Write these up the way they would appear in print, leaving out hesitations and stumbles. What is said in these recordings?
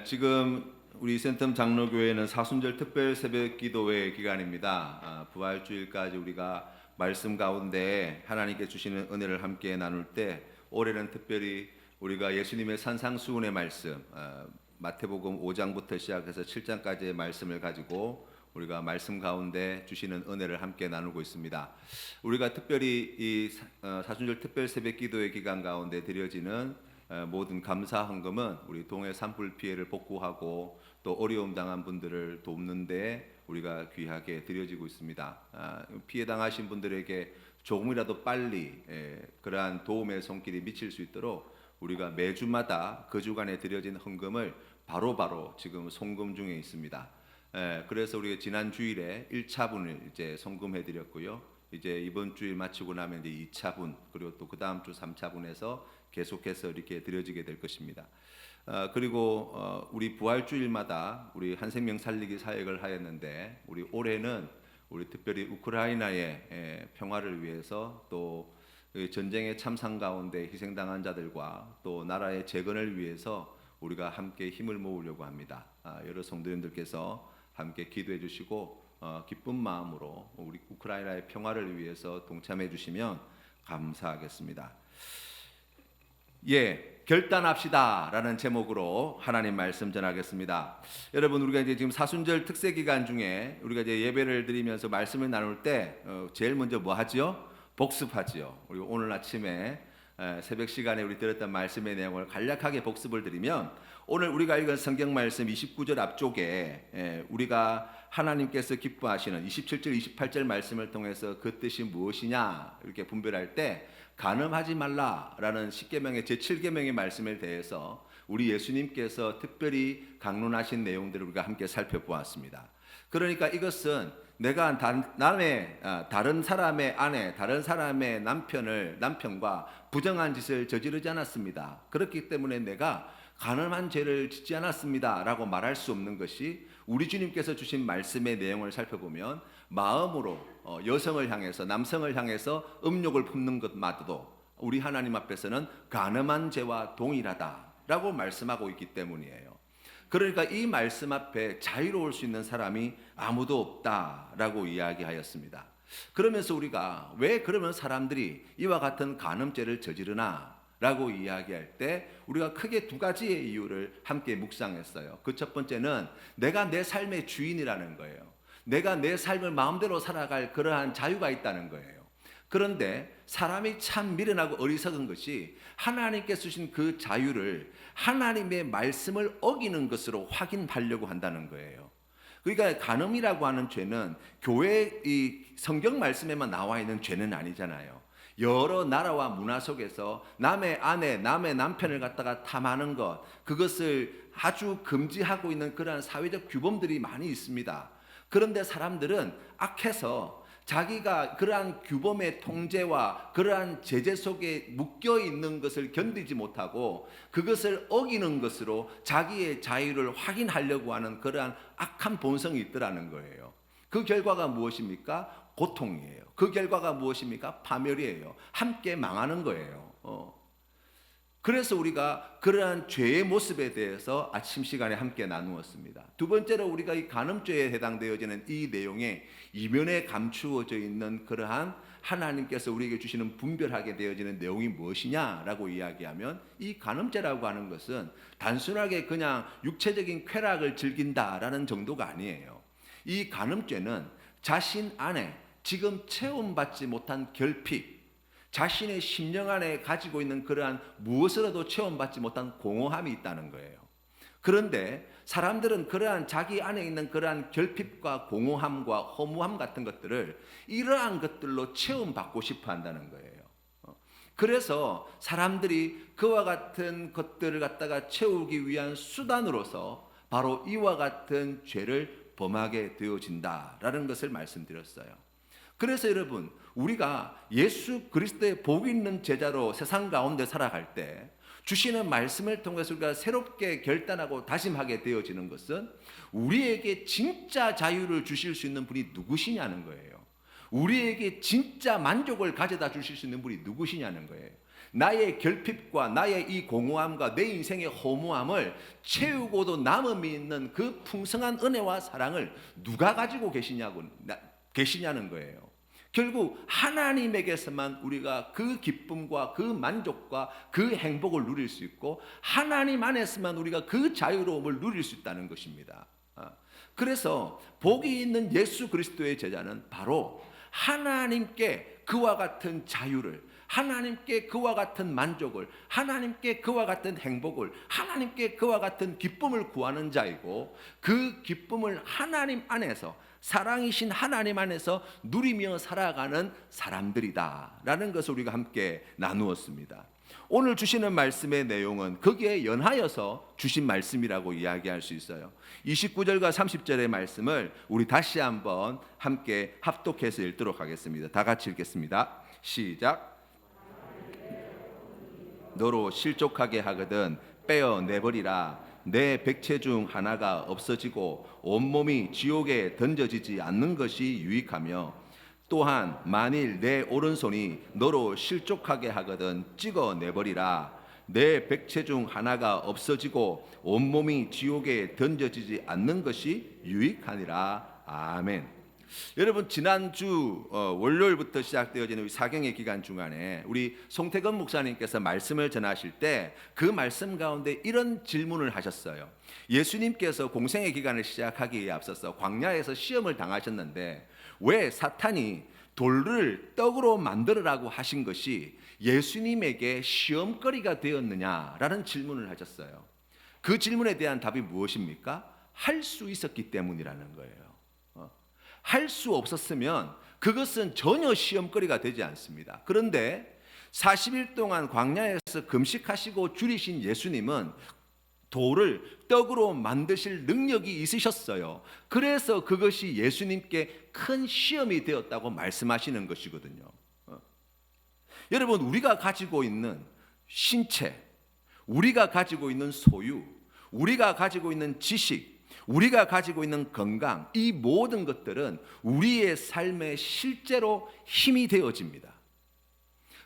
지금 우리 센텀 장로교회는 사순절 특별 새벽 기도회 기간입니다. 부활주일까지 우리가 말씀 가운데 하나님께 주시는 은혜를 함께 나눌 때 올해는 특별히 우리가 예수님의 산상수훈의 말씀, 마태복음 5장부터 시작해서 7장까지의 말씀을 가지고 우리가 말씀 가운데 주시는 은혜를 함께 나누고 있습니다. 우리가 특별히 이 사순절 특별 새벽 기도회 기간 가운데 드려지는 모든 감사 헌금은 우리 동해 산불 피해를 복구하고 또 어려움 당한 분들을 돕는 데 우리가 귀하게 드려지고 있습니다. 피해 당하신 분들에게 조금이라도 빨리 그러한 도움의 손길이 미칠 수 있도록 우리가 매주마다 그 주간에 드려진 헌금을 바로바로 지금 송금 중에 있습니다. 그래서 우리가 지난 주일에 1차분을 이제 송금해 드렸고요. 이제 이번 주일 마치고 나면 이제 2차분 그리고 또 그 다음 주 3차분에서 계속해서 이렇게 드려지게 될 것입니다. 그리고 우리 부활주일마다 우리 한 생명 살리기 사역을 하였는데 우리 올해는 우리 특별히 우크라이나의 평화를 위해서 또 전쟁의 참상 가운데 희생당한 자들과 또 나라의 재건을 위해서 우리가 함께 힘을 모으려고 합니다. 여러 성도님들께서 함께 기도해 주시고 기쁜 마음으로 우리 우크라이나의 평화를 위해서 동참해 주시면 감사하겠습니다. 결단합시다라는 제목으로 하나님 말씀 전하겠습니다. 여러분, 우리가 이제 지금 사순절 특세 기간 중에 우리가 이제 예배를 드리면서 말씀을 나눌 때 제일 먼저 뭐 하지요? 복습하지요. 우리 오늘 아침에 새벽 시간에 우리 들었던 말씀의 내용을 간략하게 복습을 드리면 오늘 우리가 읽은 성경 말씀 29절 앞쪽에 우리가 하나님께서 기뻐하시는 27절 28절 말씀을 통해서 그 뜻이 무엇이냐 이렇게 분별할 때 간음하지 말라라는 10계명의 제7계명의 말씀에 대해서 우리 예수님께서 특별히 강론하신 내용들을 우리가 함께 살펴보았습니다. 그러니까 이것은 내가 다른 사람의 아내, 다른 사람의 남편과 부정한 짓을 저지르지 않았습니다. 그렇기 때문에 내가 간음한 죄를 짓지 않았습니다 라고 말할 수 없는 것이 우리 주님께서 주신 말씀의 내용을 살펴보면 마음으로 여성을 향해서 남성을 향해서 음욕을 품는 것마저도 우리 하나님 앞에서는 간음한 죄와 동일하다라고 말씀하고 있기 때문이에요. 그러니까 이 말씀 앞에 자유로울 수 있는 사람이 아무도 없다라고 이야기하였습니다. 그러면서 우리가 왜 그러면 사람들이 이와 같은 간음죄를 저지르나 라고 이야기할 때 우리가 크게 두 가지의 이유를 함께 묵상했어요. 그 첫 번째는 내가 내 삶의 주인이라는 거예요. 내가 내 삶을 마음대로 살아갈 그러한 자유가 있다는 거예요. 그런데 사람이 참 미련하고 어리석은 것이 하나님께서 주신 그 자유를 하나님의 말씀을 어기는 것으로 확인하려고 한다는 거예요. 그러니까 간음이라고 하는 죄는 교회 이 성경 말씀에만 나와 있는 죄는 아니잖아요. 여러 나라와 문화 속에서 남의 아내, 남의 남편을 갖다가 탐하는 것, 그것을 아주 금지하고 있는 그러한 사회적 규범들이 많이 있습니다. 그런데 사람들은 악해서 자기가 그러한 규범의 통제와 그러한 제재 속에 묶여 있는 것을 견디지 못하고 그것을 어기는 것으로 자기의 자유를 확인하려고 하는 그러한 악한 본성이 있더라는 거예요. 그 결과가 무엇입니까? 고통이에요. 그 결과가 무엇입니까? 파멸이에요. 함께 망하는 거예요. 그래서 우리가 그러한 죄의 모습에 대해서 아침 시간에 함께 나누었습니다. 두 번째로 우리가 이 간음죄에 해당되어지는 이 내용에 이면에 감추어져 있는 그러한 하나님께서 우리에게 주시는 분별하게 되어지는 내용이 무엇이냐라고 이야기하면 이 간음죄라고 하는 것은 단순하게 그냥 육체적인 쾌락을 즐긴다라는 정도가 아니에요. 이 간음죄는 자신 안에 지금 체험받지 못한 결핍, 자신의 심령 안에 가지고 있는 그러한 무엇으로도 체험받지 못한 공허함이 있다는 거예요. 그런데 사람들은 그러한 자기 안에 있는 그러한 결핍과 공허함과 허무함 같은 것들을 이러한 것들로 체험받고 싶어 한다는 거예요. 그래서 사람들이 그와 같은 것들을 갖다가 채우기 위한 수단으로서 바로 이와 같은 죄를 범하게 되어진다라는 것을 말씀드렸어요. 그래서 여러분, 우리가 예수 그리스도의 복 있는 제자로 세상 가운데 살아갈 때 주시는 말씀을 통해서 우리가 새롭게 결단하고 다짐하게 되어지는 것은 우리에게 진짜 자유를 주실 수 있는 분이 누구시냐는 거예요. 우리에게 진짜 만족을 가져다 주실 수 있는 분이 누구시냐는 거예요. 나의 결핍과 나의 이 공허함과 내 인생의 허무함을 채우고도 남음이 있는 그 풍성한 은혜와 사랑을 누가 가지고 계시냐는 거예요. 결국 하나님에게서만 우리가 그 기쁨과 그 만족과 그 행복을 누릴 수 있고, 하나님 안에서만 우리가 그 자유로움을 누릴 수 있다는 것입니다. 그래서 복이 있는 예수 그리스도의 제자는 바로 하나님께 그와 같은 자유를, 하나님께 그와 같은 만족을, 하나님께 그와 같은 행복을, 하나님께 그와 같은 기쁨을 구하는 자이고, 그 기쁨을 하나님 안에서, 사랑이신 하나님 안에서 누리며 살아가는 사람들이다라는 것을 우리가 함께 나누었습니다. 오늘 주시는 말씀의 내용은 거기에 연하여서 주신 말씀이라고 이야기할 수 있어요. 29절과 30절의 말씀을 우리 다시 한번 함께 합독해서 읽도록 하겠습니다. 다 같이 읽겠습니다. 시작. 너로 실족하게 하거든 빼어내버리라. 내 백체 중 하나가 없어지고 온몸이 지옥에 던져지지 않는 것이 유익하며, 또한 만일 내 오른손이 너로 실족하게 하거든 찍어내버리라. 내 백체 중 하나가 없어지고 온몸이 지옥에 던져지지 않는 것이 유익하니라. 아멘. 여러분, 지난주 월요일부터 시작되어지는 사경의 기간 중간에 우리 송태건 목사님께서 말씀을 전하실 때 그 말씀 가운데 이런 질문을 하셨어요. 예수님께서 공생의 기간을 시작하기에 앞서서 광야에서 시험을 당하셨는데 왜 사탄이 돌을 떡으로 만들으라고 하신 것이 예수님에게 시험거리가 되었느냐라는 질문을 하셨어요. 그 질문에 대한 답이 무엇입니까? 할 수 있었기 때문이라는 거예요. 할 수 없었으면 그것은 전혀 시험거리가 되지 않습니다. 그런데 40일 동안 광야에서 금식하시고 줄이신 예수님은 돌을 떡으로 만드실 능력이 있으셨어요. 그래서 그것이 예수님께 큰 시험이 되었다고 말씀하시는 것이거든요. 여러분, 우리가 가지고 있는 신체, 우리가 가지고 있는 소유, 우리가 가지고 있는 지식, 우리가 가지고 있는 건강, 이 모든 것들은 우리의 삶에 실제로 힘이 되어집니다.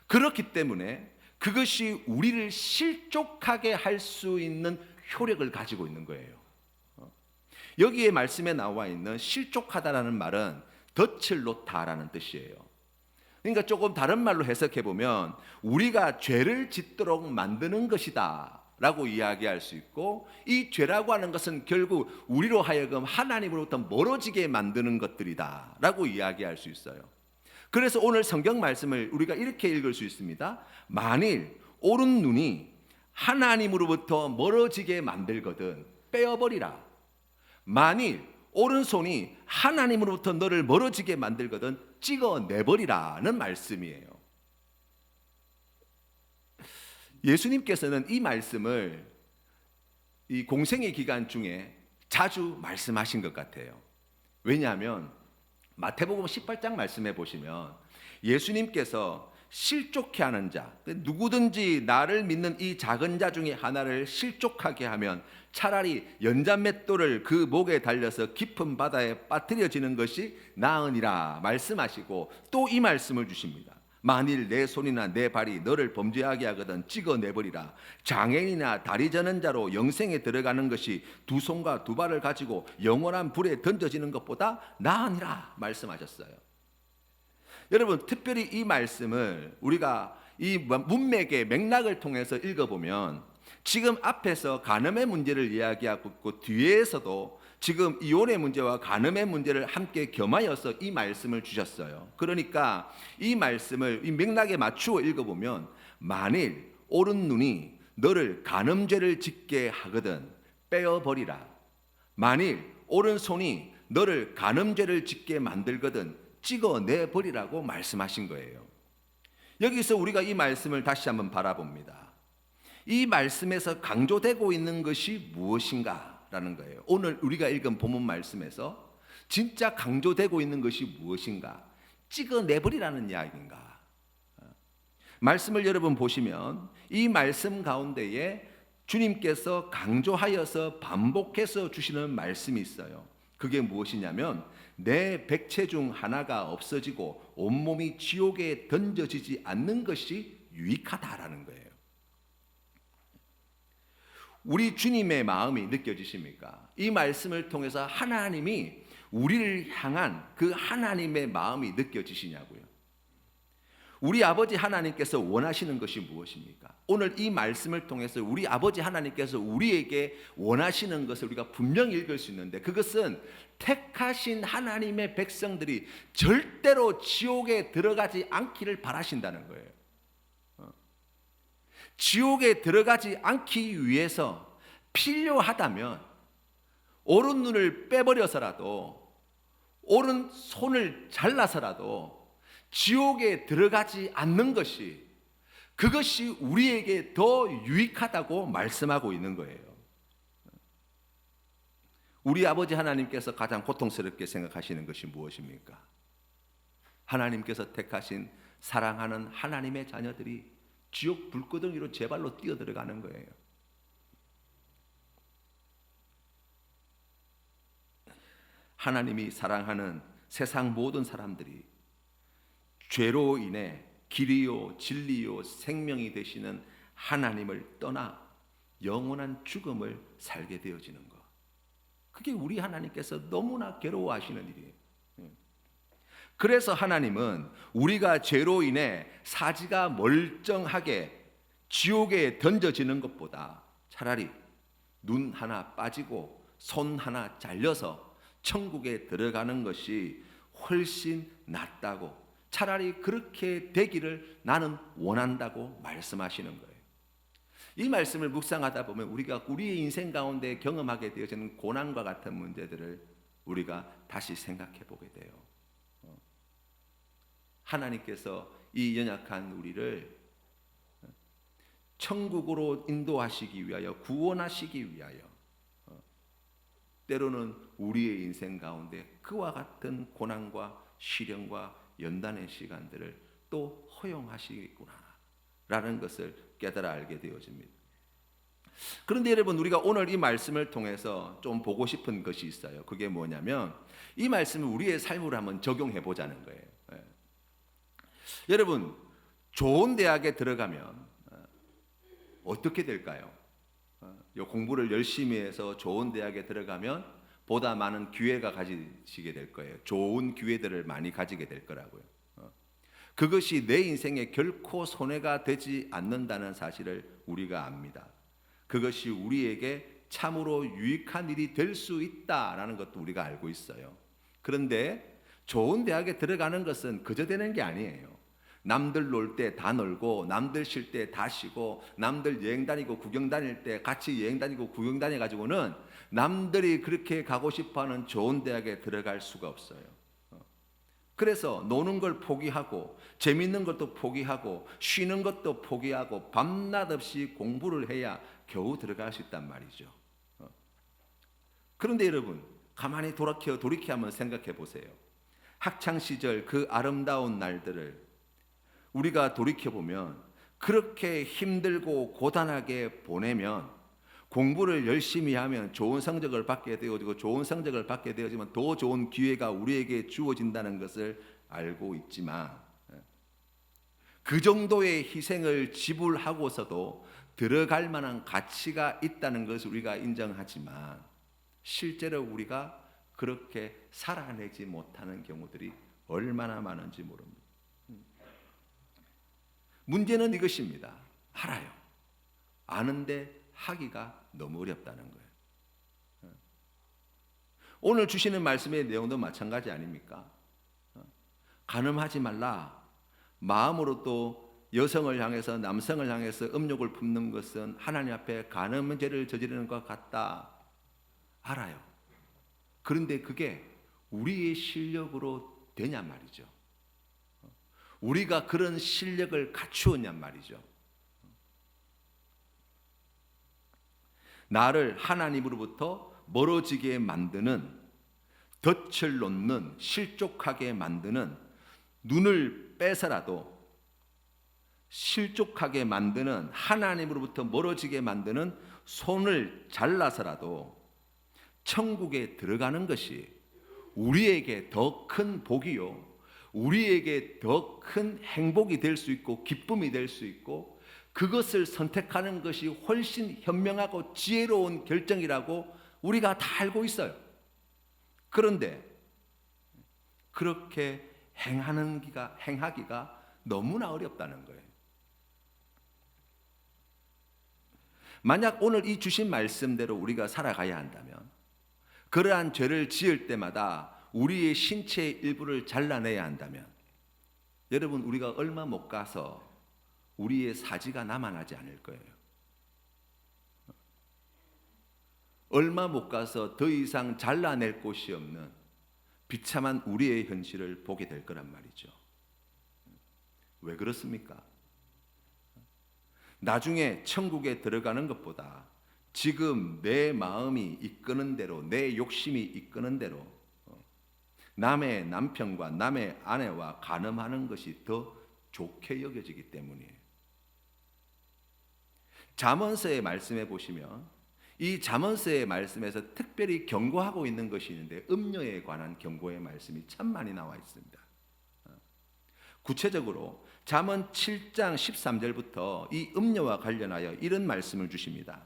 그렇기 때문에 그것이 우리를 실족하게 할 수 있는 효력을 가지고 있는 거예요. 여기에 말씀에 나와 있는 실족하다라는 말은 덫을 놓다라는 뜻이에요. 그러니까 조금 다른 말로 해석해 보면 우리가 죄를 짓도록 만드는 것이다 라고 이야기할 수 있고, 이 죄라고 하는 것은 결국 우리로 하여금 하나님으로부터 멀어지게 만드는 것들이다 라고 이야기할 수 있어요. 그래서 오늘 성경 말씀을 우리가 이렇게 읽을 수 있습니다. 만일 오른 눈이 하나님으로부터 멀어지게 만들거든 빼어버리라. 만일 오른손이 하나님으로부터 너를 멀어지게 만들거든 찍어내버리라는 말씀이에요. 예수님께서는 이 말씀을 이 공생의 기간 중에 자주 말씀하신 것 같아요. 왜냐하면 마태복음 18장 말씀해 보시면 예수님께서 실족해 하는 자, 누구든지 나를 믿는 이 작은 자 중에 하나를 실족하게 하면 차라리 연자맷돌을 그 목에 달려서 깊은 바다에 빠뜨려지는 것이 나으니라 말씀하시고, 또 이 말씀을 주십니다. 만일 내 손이나 내 발이 너를 범죄하게 하거든 찍어내버리라. 장애인이나 다리 저는 자로 영생에 들어가는 것이 두 손과 두 발을 가지고 영원한 불에 던져지는 것보다 나으니라 말씀하셨어요. 여러분, 특별히 이 말씀을 우리가 이 문맥의 맥락을 통해서 읽어보면 지금 앞에서 간음의 문제를 이야기하고 있고, 뒤에서도 지금 이혼의 문제와 간음의 문제를 함께 겸하여서 이 말씀을 주셨어요. 그러니까 이 말씀을 이 맥락에 맞추어 읽어보면 만일 오른 눈이 너를 간음죄를 짓게 하거든 빼어버리라. 만일 오른손이 너를 간음죄를 짓게 만들거든 찍어내버리라고 말씀하신 거예요. 여기서 우리가 이 말씀을 다시 한번 바라봅니다. 이 말씀에서 강조되고 있는 것이 무엇인가라는 거예요. 오늘 우리가 읽은 본문 말씀에서 진짜 강조되고 있는 것이 무엇인가? 찍어내버리라는 이야기인가? 말씀을 여러분 보시면 이 말씀 가운데에 주님께서 강조하여서 반복해서 주시는 말씀이 있어요. 그게 무엇이냐면 내 백체 중 하나가 없어지고 온몸이 지옥에 던져지지 않는 것이 유익하다라는 거예요. 우리 주님의 마음이 느껴지십니까? 이 말씀을 통해서 하나님이 우리를 향한 그 하나님의 마음이 느껴지시냐고요. 우리 아버지 하나님께서 원하시는 것이 무엇입니까? 오늘 이 말씀을 통해서 우리 아버지 하나님께서 우리에게 원하시는 것을 우리가 분명히 읽을 수 있는데, 그것은 택하신 하나님의 백성들이 절대로 지옥에 들어가지 않기를 바라신다는 거예요. 지옥에 들어가지 않기 위해서 필요하다면 오른 눈을 빼버려서라도, 오른 손을 잘라서라도 지옥에 들어가지 않는 것이, 그것이 우리에게 더 유익하다고 말씀하고 있는 거예요. 우리 아버지 하나님께서 가장 고통스럽게 생각하시는 것이 무엇입니까? 하나님께서 택하신 사랑하는 하나님의 자녀들이 지옥 불구덩이로 제 발로 뛰어들어가는 거예요. 하나님이 사랑하는 세상 모든 사람들이 죄로 인해 길이요 진리요 생명이 되시는 하나님을 떠나 영원한 죽음을 살게 되어지는 것, 그게 우리 하나님께서 너무나 괴로워하시는 일이에요. 그래서 하나님은 우리가 죄로 인해 사지가 멀쩡하게 지옥에 던져지는 것보다 차라리 눈 하나 빠지고 손 하나 잘려서 천국에 들어가는 것이 훨씬 낫다고, 차라리 그렇게 되기를 나는 원한다고 말씀하시는 거예요. 이 말씀을 묵상하다 보면 우리가 우리의 인생 가운데 경험하게 되어지는 고난과 같은 문제들을 우리가 다시 생각해 보게 돼요. 하나님께서 이 연약한 우리를 천국으로 인도하시기 위하여, 구원하시기 위하여 때로는 우리의 인생 가운데 그와 같은 고난과 시련과 연단의 시간들을 또 허용하시겠구나 라는 것을 깨달아 알게 되어집니다. 그런데 여러분, 우리가 오늘 이 말씀을 통해서 좀 보고 싶은 것이 있어요. 그게 뭐냐면 이 말씀을 우리의 삶으로 한번 적용해 보자는 거예요. 여러분, 좋은 대학에 들어가면 어떻게 될까요? 공부를 열심히 해서 좋은 대학에 들어가면 보다 많은 기회가 가지시게 될 거예요. 좋은 기회들을 많이 가지게 될 거라고요. 그것이 내 인생에 결코 손해가 되지 않는다는 사실을 우리가 압니다. 그것이 우리에게 참으로 유익한 일이 될 수 있다라는 것도 우리가 알고 있어요. 그런데 좋은 대학에 들어가는 것은 그저 되는 게 아니에요. 남들 놀 때 다 놀고, 남들 쉴 때 다 쉬고, 남들 여행 다니고 구경 다닐 때 같이 여행 다니고 구경 다녀 가지고는 남들이 그렇게 가고 싶어하는 좋은 대학에 들어갈 수가 없어요. 그래서 노는 걸 포기하고, 재밌는 것도 포기하고, 쉬는 것도 포기하고, 밤낮 없이 공부를 해야 겨우 들어갈 수 있단 말이죠. 그런데 여러분, 가만히 돌이켜 한번 생각해 보세요. 학창 시절 그 아름다운 날들을 우리가 돌이켜보면 그렇게 힘들고 고단하게 보내면, 공부를 열심히 하면 좋은 성적을 받게 되어지고, 좋은 성적을 받게 되어지면 더 좋은 기회가 우리에게 주어진다는 것을 알고 있지만, 그 정도의 희생을 지불하고서도 들어갈 만한 가치가 있다는 것을 우리가 인정하지만, 실제로 우리가 그렇게 살아내지 못하는 경우들이 얼마나 많은지 모릅니다. 문제는 이것입니다. 알아요. 아는데 하기가 너무 어렵다는 거예요. 오늘 주시는 말씀의 내용도 마찬가지 아닙니까? 간음하지 말라. 마음으로 또 여성을 향해서, 남성을 향해서 음욕을 품는 것은 하나님 앞에 간음죄를 저지르는 것 같다. 알아요. 그런데 그게 우리의 실력으로 되냐 말이죠. 우리가 그런 실력을 갖추었냔 말이죠. 나를 하나님으로부터 멀어지게 만드는, 덫을 놓는, 실족하게 만드는, 눈을 빼서라도 실족하게 만드는, 하나님으로부터 멀어지게 만드는 손을 잘라서라도 천국에 들어가는 것이 우리에게 더 큰 복이요, 우리에게 더 큰 행복이 될 수 있고 기쁨이 될 수 있고 그것을 선택하는 것이 훨씬 현명하고 지혜로운 결정이라고 우리가 다 알고 있어요. 그런데 그렇게 행하기가 너무나 어렵다는 거예요. 만약 오늘 이 주신 말씀대로 우리가 살아가야 한다면 그러한 죄를 지을 때마다 우리의 신체의 일부를 잘라내야 한다면 여러분 우리가 얼마 못 가서 우리의 사지가 남아나지 않을 거예요. 얼마 못 가서 더 이상 잘라낼 곳이 없는 비참한 우리의 현실을 보게 될 거란 말이죠. 왜 그렇습니까? 나중에 천국에 들어가는 것보다 지금 내 마음이 이끄는 대로, 내 욕심이 이끄는 대로 남의 남편과 남의 아내와 간음하는 것이 더 좋게 여겨지기 때문이에요. 잠언서의 말씀에 보시면 이 잠언서의 말씀에서 특별히 경고하고 있는 것이 있는데 음녀에 관한 경고의 말씀이 참 많이 나와 있습니다. 구체적으로 잠언 7장 13절부터 이 음녀와 관련하여 이런 말씀을 주십니다.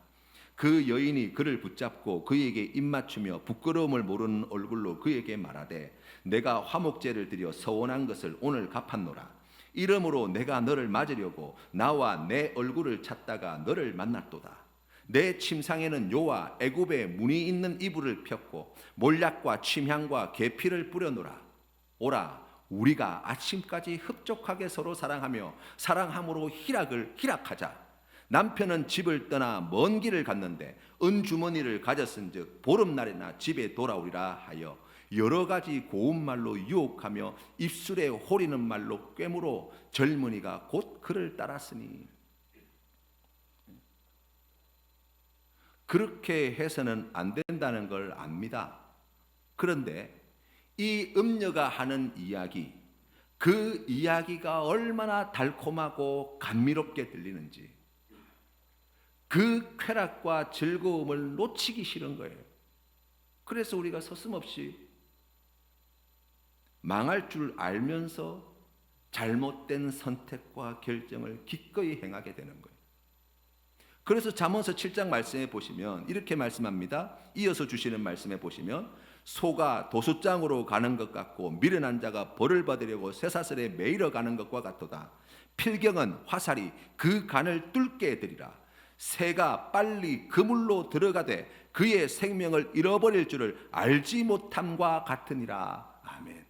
그 여인이 그를 붙잡고 그에게 입맞추며 부끄러움을 모르는 얼굴로 그에게 말하되 내가 화목제를 드려 서원한 것을 오늘 갚았노라. 이러므로 내가 너를 맞으려고 나와 내 얼굴을 찾다가 너를 만났도다. 내 침상에는 요와 애굽의 무늬 있는 이불을 폈고 몰약과 침향과 계피를 뿌려놓으라. 오라 우리가 아침까지 흡족하게 서로 사랑하며 사랑함으로 희락하자. 남편은 집을 떠나 먼 길을 갔는데 은주머니를 가졌은즉 보름날에나 집에 돌아오리라 하여 여러 가지 고운 말로 유혹하며 입술에 호리는 말로 꿰물어 젊은이가 곧 그를 따랐으니. 그렇게 해서는 안 된다는 걸 압니다. 그런데 이 음녀가 하는 이야기, 그 이야기가 얼마나 달콤하고 감미롭게 들리는지 그 쾌락과 즐거움을 놓치기 싫은 거예요. 그래서 우리가 서슴없이 망할 줄 알면서 잘못된 선택과 결정을 기꺼이 행하게 되는 거예요. 그래서 잠언서 7장 말씀에 보시면 이렇게 말씀합니다. 이어서 주시는 말씀에 보시면 소가 도수장으로 가는 것 같고 미련한 자가 벌을 받으려고 쇠사슬에 매이러 가는 것과 같도다. 필경은 화살이 그 간을 뚫게 되리라. 새가 빨리 그물로 들어가되 그의 생명을 잃어버릴 줄을 알지 못함과 같으니라. 아멘.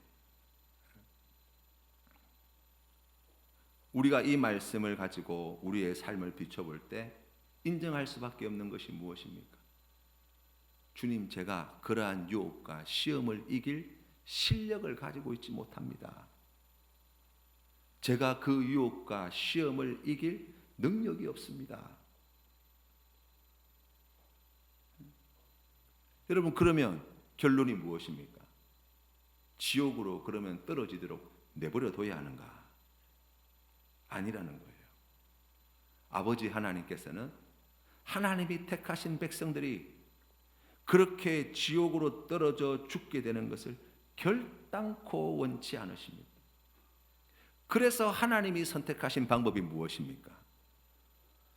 우리가 이 말씀을 가지고 우리의 삶을 비춰볼 때 인정할 수밖에 없는 것이 무엇입니까? 주님, 제가 그러한 유혹과 시험을 이길 실력을 가지고 있지 못합니다. 제가 그 유혹과 시험을 이길 능력이 없습니다. 여러분, 그러면 결론이 무엇입니까? 지옥으로 그러면 떨어지도록 내버려 둬야 하는가? 아니라는 거예요. 아버지 하나님께서는 하나님이 택하신 백성들이 그렇게 지옥으로 떨어져 죽게 되는 것을 결단코 원치 않으십니다. 그래서 하나님이 선택하신 방법이 무엇입니까?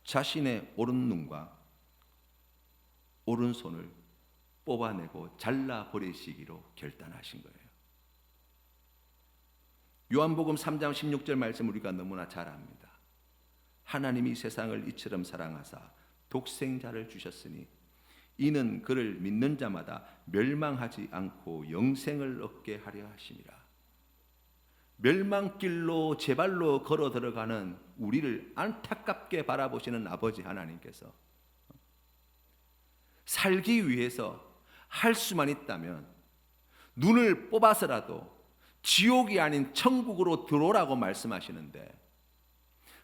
자신의 오른눈과 오른손을 뽑아내고 잘라버리시기로 결단하신 거예요. 요한복음 3장 16절 말씀 우리가 너무나 잘 압니다. 하나님이 세상을 이처럼 사랑하사 독생자를 주셨으니 이는 그를 믿는 자마다 멸망하지 않고 영생을 얻게 하려 하심이라. 멸망길로 제 발로 걸어 들어가는 우리를 안타깝게 바라보시는 아버지 하나님께서 살기 위해서 할 수만 있다면 눈을 뽑아서라도 지옥이 아닌 천국으로 들어오라고 말씀하시는데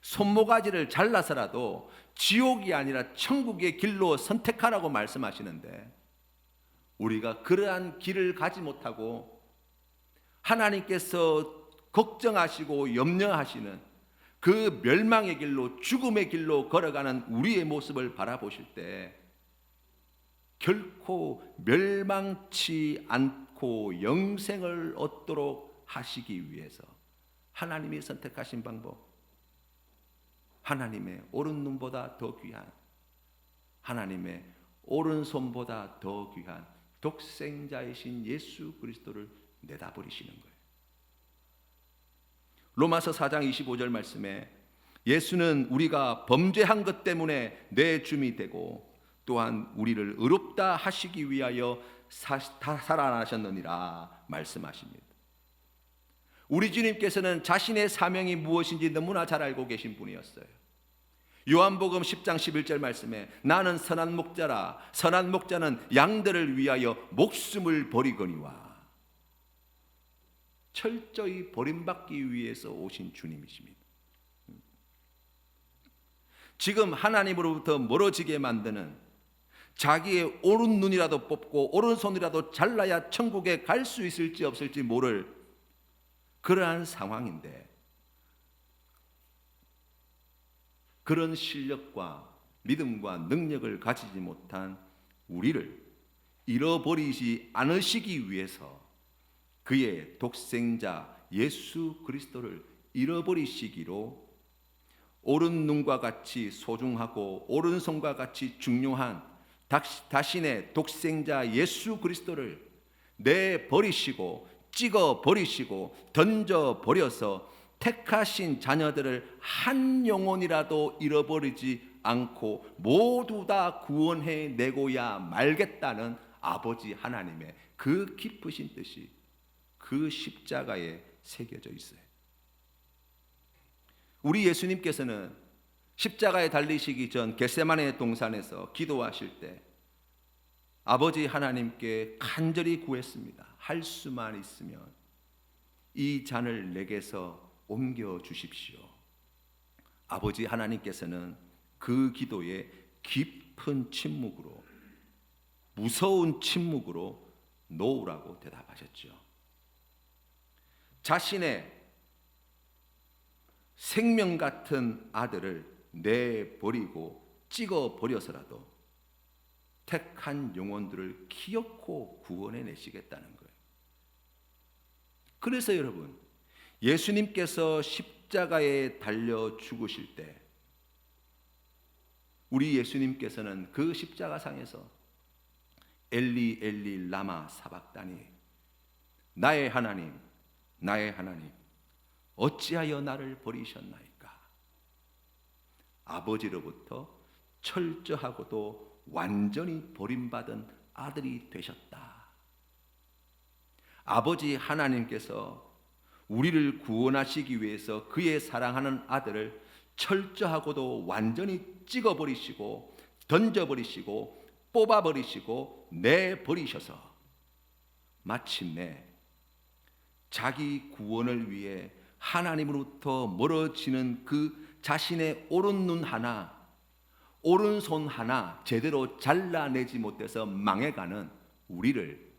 손모가지를 잘라서라도 지옥이 아니라 천국의 길로 선택하라고 말씀하시는데 우리가 그러한 길을 가지 못하고 하나님께서 걱정하시고 염려하시는 그 멸망의 길로 죽음의 길로 걸어가는 우리의 모습을 바라보실 때 결코 멸망치 않고 영생을 얻도록 하시기 위해서 하나님이 선택하신 방법, 하나님의 오른 눈보다 더 귀한, 하나님의 오른손보다 더 귀한 독생자이신 예수 그리스도를 내다버리시는 거예요. 로마서 4장 25절 말씀에 예수는 우리가 범죄한 것 때문에 내 줌이 되고 또한 우리를 의롭다 하시기 위하여 살아나셨느니라 말씀하십니다. 우리 주님께서는 자신의 사명이 무엇인지 너무나 잘 알고 계신 분이었어요. 요한복음 10장 11절 말씀에 나는 선한 목자라, 선한 목자는 양들을 위하여 목숨을 버리거니와. 철저히 버림받기 위해서 오신 주님이십니다. 지금 하나님으로부터 멀어지게 만드는, 자기의 오른 눈이라도 뽑고 오른손이라도 잘라야 천국에 갈 수 있을지 없을지 모를 그러한 상황인데, 그런 실력과 믿음과 능력을 가지지 못한 우리를 잃어버리지 않으시기 위해서 그의 독생자 예수 그리스도를 잃어버리시기로 오른 눈과 같이 소중하고 오른손과 같이 중요한 자신의 독생자 예수 그리스도를 내버리시고 찍어 버리시고 던져 버려서 택하신 자녀들을 한 영혼이라도 잃어버리지 않고 모두 다 구원해 내고야 말겠다는 아버지 하나님의 그 깊으신 뜻이 그 십자가에 새겨져 있어요. 우리 예수님께서는 십자가에 달리시기 전 겟세마네 동산에서 기도하실 때 아버지 하나님께 간절히 구했습니다. 할 수만 있으면 이 잔을 내게서 옮겨 주십시오. 아버지 하나님께서는 그 기도에 깊은 침묵으로, 무서운 침묵으로 놓으라고 대답하셨죠. 자신의 생명 같은 아들을 내버리고 찍어 버려서라도 택한 영혼들을 기어코 구원해 내시겠다는 거예요. 그래서 여러분, 예수님께서 십자가에 달려 죽으실 때 우리 예수님께서는 그 십자가상에서 엘리 엘리 라마 사박다니, 나의 하나님 나의 하나님 어찌하여 나를 버리셨나이까. 아버지로부터 철저하고도 완전히 버림받은 아들이 되셨다. 아버지 하나님께서 우리를 구원하시기 위해서 그의 사랑하는 아들을 철저하고도 완전히 찍어버리시고 던져버리시고 뽑아버리시고 내버리셔서 마침내 자기 구원을 위해 하나님으로부터 멀어지는 그 자신의 오른눈 하나, 오른손 하나 제대로 잘라내지 못해서 망해가는 우리를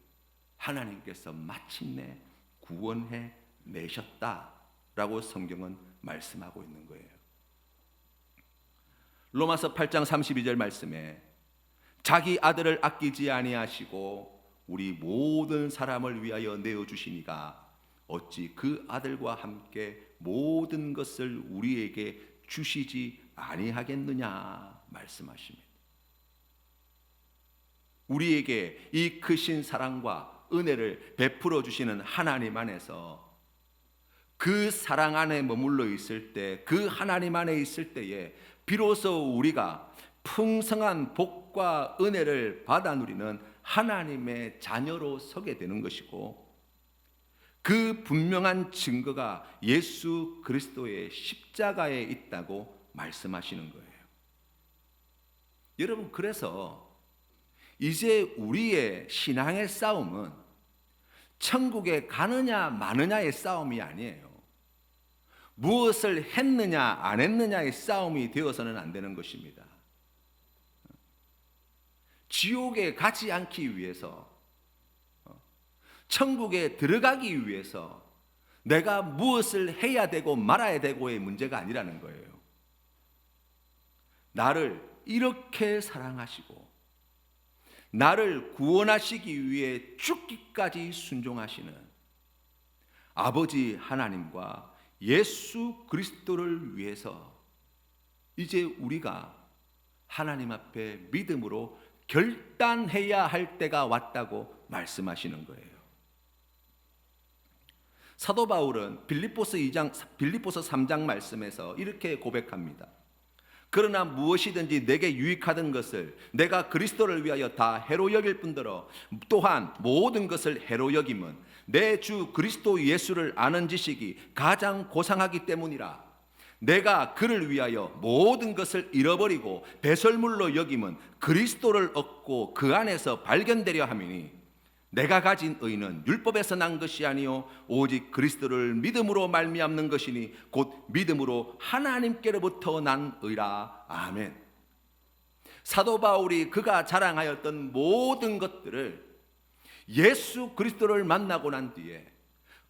하나님께서 마침내 구원해 내셨다라고 성경은 말씀하고 있는 거예요. 로마서 8장 32절 말씀에 자기 아들을 아끼지 아니하시고 우리 모든 사람을 위하여 내어주시니가 어찌 그 아들과 함께 모든 것을 우리에게 주시지 아니하겠느냐 말씀하십니다. 우리에게 이 크신 사랑과 은혜를 베풀어 주시는 하나님 안에서 그 사랑 안에 머물러 있을 때, 그 하나님 안에 있을 때에 비로소 우리가 풍성한 복과 은혜를 받아 누리는 하나님의 자녀로 서게 되는 것이고, 그 분명한 증거가 예수 그리스도의 십자가에 있다고 말씀하시는 거예요. 여러분, 그래서 이제 우리의 신앙의 싸움은 천국에 가느냐 마느냐의 싸움이 아니에요. 무엇을 했느냐 안 했느냐의 싸움이 되어서는 안 되는 것입니다. 지옥에 가지 않기 위해서, 천국에 들어가기 위해서 내가 무엇을 해야 되고 말아야 되고의 문제가 아니라는 거예요. 나를 이렇게 사랑하시고 나를 구원하시기 위해 죽기까지 순종하시는 아버지 하나님과 예수 그리스도를 위해서 이제 우리가 하나님 앞에 믿음으로 결단해야 할 때가 왔다고 말씀하시는 거예요. 사도 바울은 빌립보서 3장 말씀에서 이렇게 고백합니다. 그러나 무엇이든지 내게 유익하던 것을 내가 그리스도를 위하여 다 해로 여길 뿐더러 또한 모든 것을 해로 여김은 내 주 그리스도 예수를 아는 지식이 가장 고상하기 때문이라. 내가 그를 위하여 모든 것을 잃어버리고 배설물로 여김은 그리스도를 얻고 그 안에서 발견되려 함이니 내가 가진 의는 율법에서 난 것이 아니요 오직 그리스도를 믿음으로 말미암는 것이니 곧 믿음으로 하나님께로부터 난 의라. 아멘. 사도 바울이 그가 자랑하였던 모든 것들을 예수 그리스도를 만나고 난 뒤에,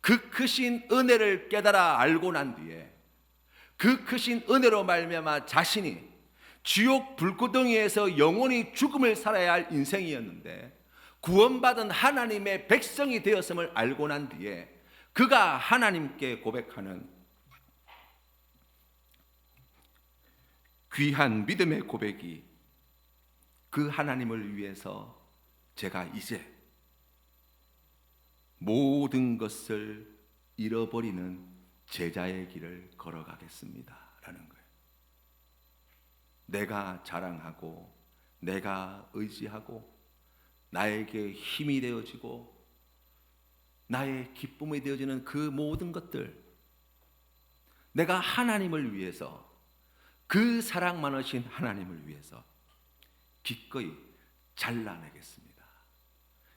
그 크신 은혜를 깨달아 알고 난 뒤에, 그 크신 은혜로 말미암아 자신이 지옥 불구덩이에서 영원히 죽음을 살아야 할 인생이었는데 구원받은 하나님의 백성이 되었음을 알고 난 뒤에 그가 하나님께 고백하는 귀한 믿음의 고백이 그 하나님을 위해서 제가 이제 모든 것을 잃어버리는 제자의 길을 걸어가겠습니다 라는 거예요. 내가 자랑하고 내가 의지하고 나에게 힘이 되어지고 나의 기쁨이 되어지는 그 모든 것들, 내가 하나님을 위해서, 그 사랑 많으신 하나님을 위해서 기꺼이 잘라내겠습니다.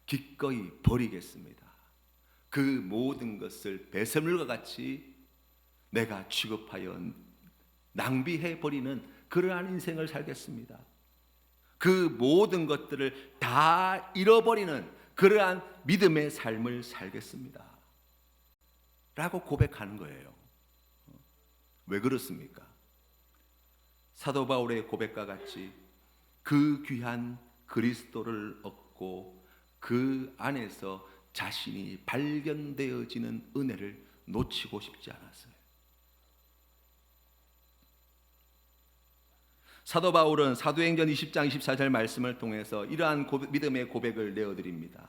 기꺼이 버리겠습니다. 그 모든 것을 배설물과 같이 내가 취급하여 낭비해 버리는 그러한 인생을 살겠습니다. 그 모든 것들을 다 잃어버리는 그러한 믿음의 삶을 살겠습니다 라고 고백하는 거예요. 왜 그렇습니까? 사도 바울의 고백과 같이 그 귀한 그리스도를 얻고 그 안에서 자신이 발견되어지는 은혜를 놓치고 싶지 않았어요. 사도 바울은 사도행전 20장 24절 말씀을 통해서 이러한 믿음의 고백을 내어드립니다.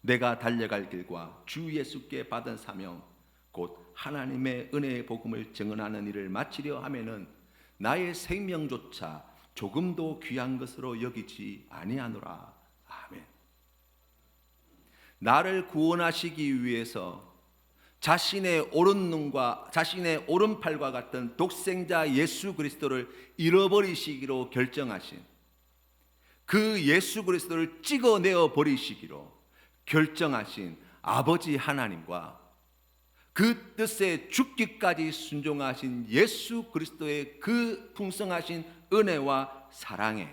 내가 달려갈 길과 주 예수께 받은 사명 곧 하나님의 은혜의 복음을 증언하는 일을 마치려 하면은 나의 생명조차 조금도 귀한 것으로 여기지 아니하노라. 아멘. 나를 구원하시기 위해서 자신의 오른 눈과 자신의 오른팔과 같은 독생자 예수 그리스도를 잃어버리시기로 결정하신, 그 예수 그리스도를 찍어내어 버리시기로 결정하신 아버지 하나님과 그 뜻에 죽기까지 순종하신 예수 그리스도의 그 풍성하신 은혜와 사랑에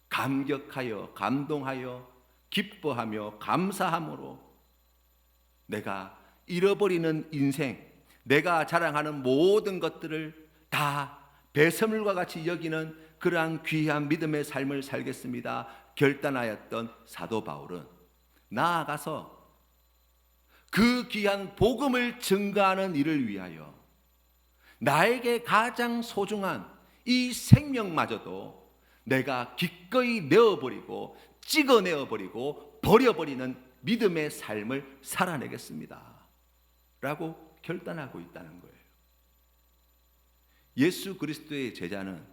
감격하여 감동하여 기뻐하며 감사함으로 내가 잃어버리는 인생, 내가 자랑하는 모든 것들을 다 배설물과 같이 여기는 그러한 귀한 믿음의 삶을 살겠습니다 결단하였던 사도 바울은 나아가서 그 귀한 복음을 증거하는 일을 위하여 나에게 가장 소중한 이 생명마저도 내가 기꺼이 내어버리고 찍어내어버리고 버려버리는 믿음의 삶을 살아내겠습니다 라고 결단하고 있다는 거예요. 예수 그리스도의 제자는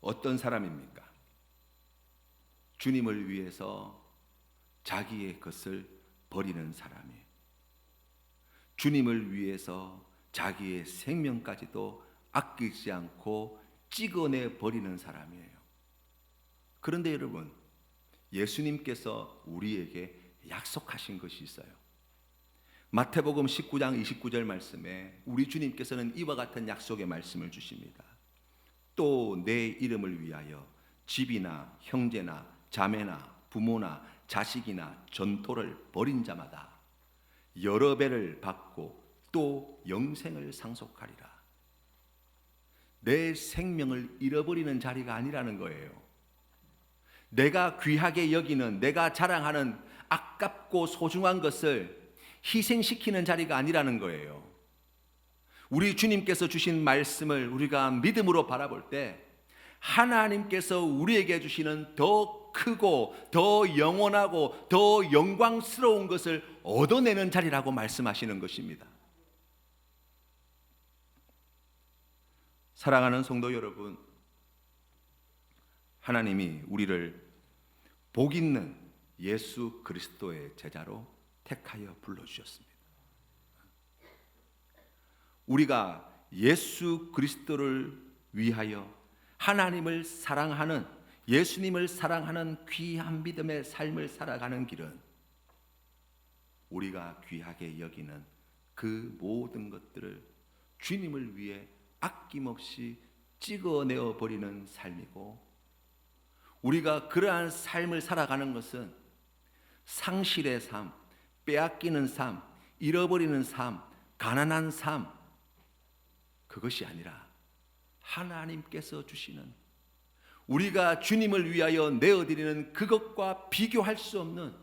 어떤 사람입니까? 주님을 위해서 자기의 것을 버리는 사람이에요. 주님을 위해서 자기의 생명까지도 아끼지 않고 찍어내 버리는 사람이에요. 그런데 여러분, 예수님께서 우리에게 약속하신 것이 있어요. 마태복음 19장 29절 말씀에 우리 주님께서는 이와 같은 약속의 말씀을 주십니다. 또 내 이름을 위하여 집이나 형제나 자매나 부모나 자식이나 전토를 벌인 자마다 여러 배를 받고 또 영생을 상속하리라. 내 생명을 잃어버리는 자리가 아니라는 거예요. 내가 귀하게 여기는, 내가 자랑하는 아깝고 소중한 것을 희생시키는 자리가 아니라는 거예요. 우리 주님께서 주신 말씀을 우리가 믿음으로 바라볼 때 하나님께서 우리에게 주시는 더 크고 더 영원하고 더 영광스러운 것을 얻어내는 자리라고 말씀하시는 것입니다. 사랑하는 성도 여러분, 하나님이 우리를 복 있는 예수 그리스도의 제자로 택하여 불러주셨습니다. 우리가 예수 그리스도를 위하여 하나님을 사랑하는, 예수님을 사랑하는 귀한 믿음의 삶을 살아가는 길은 우리가 귀하게 여기는 그 모든 것들을 주님을 위해 아낌없이 찍어내어 버리는 삶이고, 우리가 그러한 삶을 살아가는 것은 상실의 삶, 빼앗기는 삶, 잃어버리는 삶, 가난한 삶, 그것이 아니라 하나님께서 주시는, 우리가 주님을 위하여 내어드리는 그것과 비교할 수 없는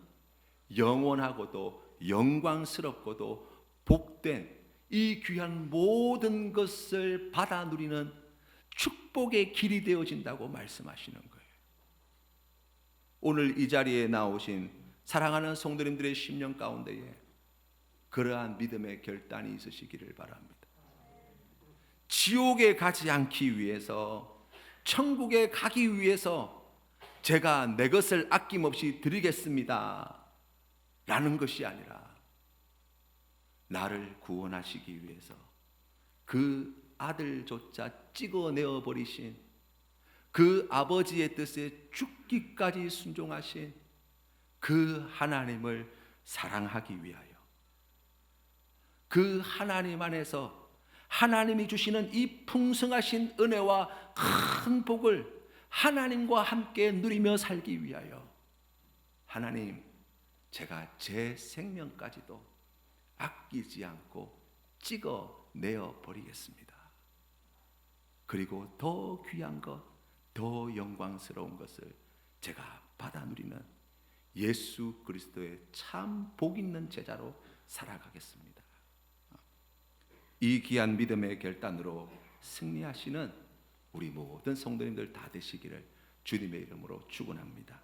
영원하고도 영광스럽고도 복된 이 귀한 모든 것을 받아 누리는 축복의 길이 되어진다고 말씀하시는 거예요. 오늘 이 자리에 나오신 사랑하는 성도님들의 심령 가운데에 그러한 믿음의 결단이 있으시기를 바랍니다. 지옥에 가지 않기 위해서, 천국에 가기 위해서 제가 내 것을 아낌없이 드리겠습니다 라는 것이 아니라, 나를 구원하시기 위해서 그 아들조차 찍어내어 버리신 그 아버지의 뜻에 죽기까지 순종하신 그 하나님을 사랑하기 위하여, 그 하나님 안에서 하나님이 주시는 이 풍성하신 은혜와 큰 복을 하나님과 함께 누리며 살기 위하여, 하나님, 제가 제 생명까지도 아끼지 않고 찍어내어 버리겠습니다. 그리고 더 귀한 것, 더 영광스러운 것을 제가 받아 누리는 예수 그리스도의 참 복 있는 제자로 살아가겠습니다. 이 귀한 믿음의 결단으로 승리하시는 우리 모든 성도님들 다 되시기를 주님의 이름으로 축원합니다.